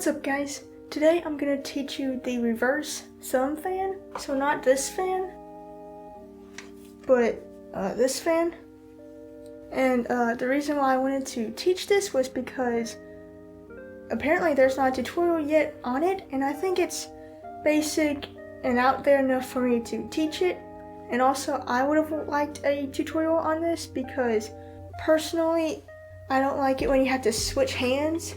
up guys? Today I'm gonna teach you the reverse thumb fan. So not this fan, but this fan. And the reason why I wanted to teach this was because apparently there's not a tutorial yet on it, and I think it's basic and out there enough for me to teach it. And also I would have liked a tutorial on this because personally I don't like it when you have to switch hands.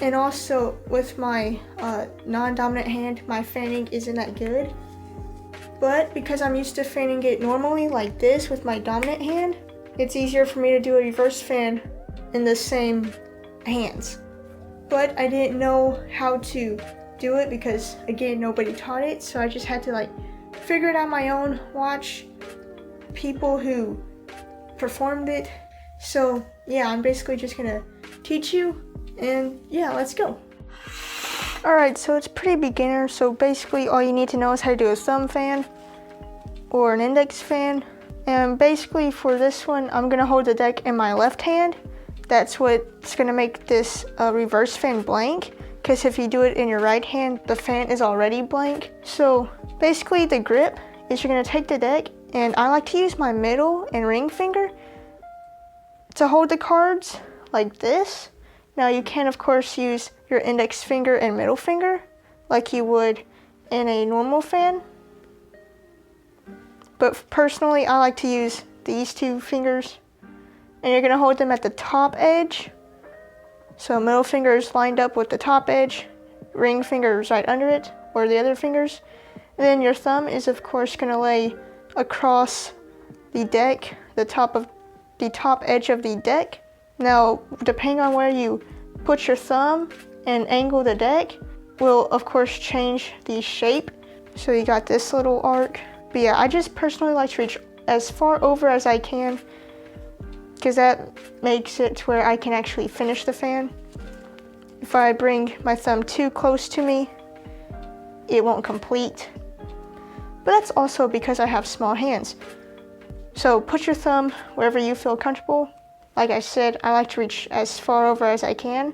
And also with my non-dominant hand, my fanning isn't that good. But because I'm used to fanning it normally like this with my dominant hand, it's easier for me to do a reverse fan in the same hands. But I didn't know how to do it because again, nobody taught it. So I just had to like figure it out on my own, watch people who performed it. So yeah, I'm basically just gonna teach you. And yeah, let's go. Alright, so it's pretty beginner, so basically all you need to know is how to do a thumb fan or an index fan. And basically for this one, I'm gonna hold the deck in my left hand. That's what's gonna make this reverse fan blank, because if you do it in your right hand, the fan is already blank. So basically the grip is you're gonna take the deck, and I like to use my middle and ring finger to hold the cards like this. Now you can of course use your index finger and middle finger like you would in a normal fan. But personally I like to use these two fingers, and you're gonna hold them at the top edge. So middle finger is lined up with the top edge, ring finger is right under it, or the other fingers. And then your thumb is of course gonna lay across the deck, the top edge of the deck. Now, depending on where you put your thumb and angle the deck will of course change the shape. So you got this little arc. But yeah, I just personally like to reach as far over as I can because that makes it to where I can actually finish the fan. If I bring my thumb too close to me, it won't complete. But that's also because I have small hands. So put your thumb wherever you feel comfortable. Like I said, I like to reach as far over as I can.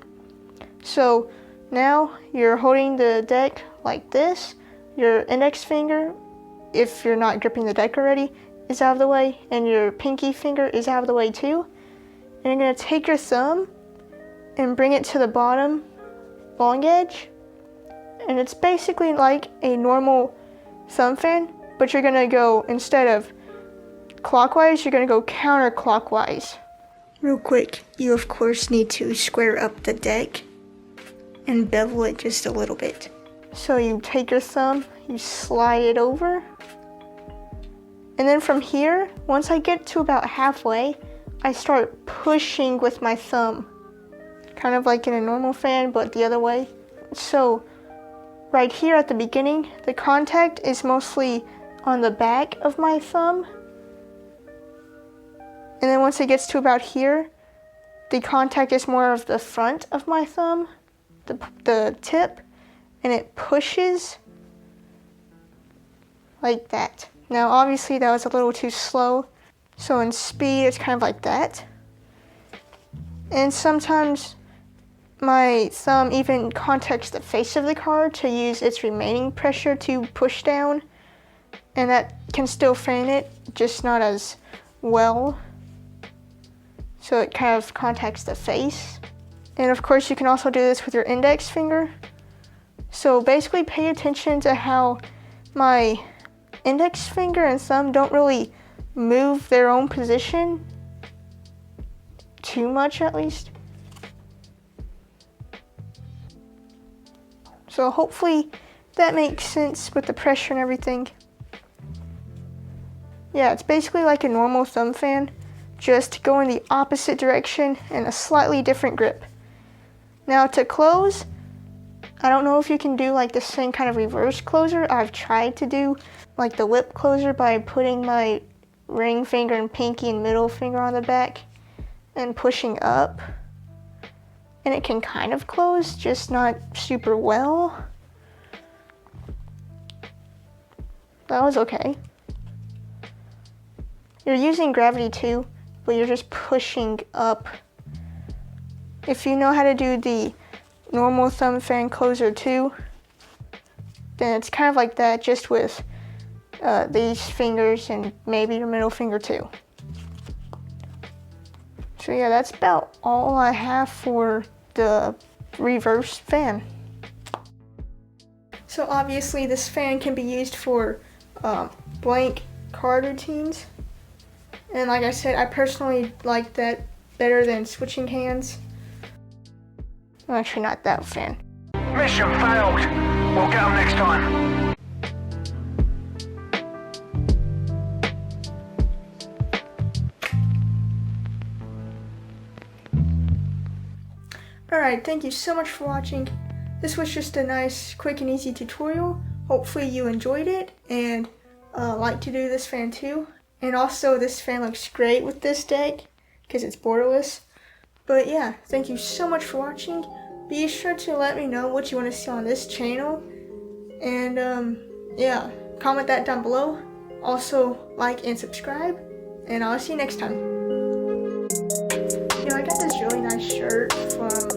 So now you're holding the deck like this. Your index finger, if you're not gripping the deck already, is out of the way, and your pinky finger is out of the way too. And you're gonna take your thumb and bring it to the bottom long edge. And it's basically like a normal thumb fan, but you're gonna go, instead of clockwise, you're gonna go counterclockwise. Real quick, you of course need to square up the deck and bevel it just a little bit. So you take your thumb, you slide it over, and then from here, once I get to about halfway, I start pushing with my thumb, kind of like in a normal fan, but the other way. So right here at the beginning, the contact is mostly on the back of my thumb. And then once it gets to about here, the contact is more of the front of my thumb, the tip, and it pushes like that. Now obviously that was a little too slow, so in speed it's kind of like that. And sometimes my thumb even contacts the face of the card to use its remaining pressure to push down, and that can still fan it, just not as well. So it kind of contacts the face. And of course you can also do this with your index finger. So basically pay attention to how my index finger and thumb don't really move their own position too much, at least. So hopefully that makes sense with the pressure and everything. Yeah, it's basically like a normal thumb fan, just go in the opposite direction and a slightly different grip. Now to close, I don't know if you can do like the same kind of reverse closer. I've tried to do like the whip closer by putting my ring finger and pinky and middle finger on the back and pushing up. And it can kind of close, just not super well. That was okay. You're using gravity too, but you're just pushing up. If you know how to do the normal thumb fan closer too, then it's kind of like that, just with these fingers and maybe your middle finger too. So yeah, that's about all I have for the reverse fan. So obviously this fan can be used for blank card routines. And like I said, I personally like that better than switching hands. I'm actually not that fan. Mission failed. We'll get them next time. Alright, thank you so much for watching. This was just a nice, quick and easy tutorial. Hopefully you enjoyed it and like to do this fan too. And also this fan looks great with this deck because it's borderless. But yeah, thank you so much for watching. Be sure to let me know what you want to see on this channel. And yeah, comment that down below. Also like and subscribe. And I'll see you next time. You know, I got this really nice shirt from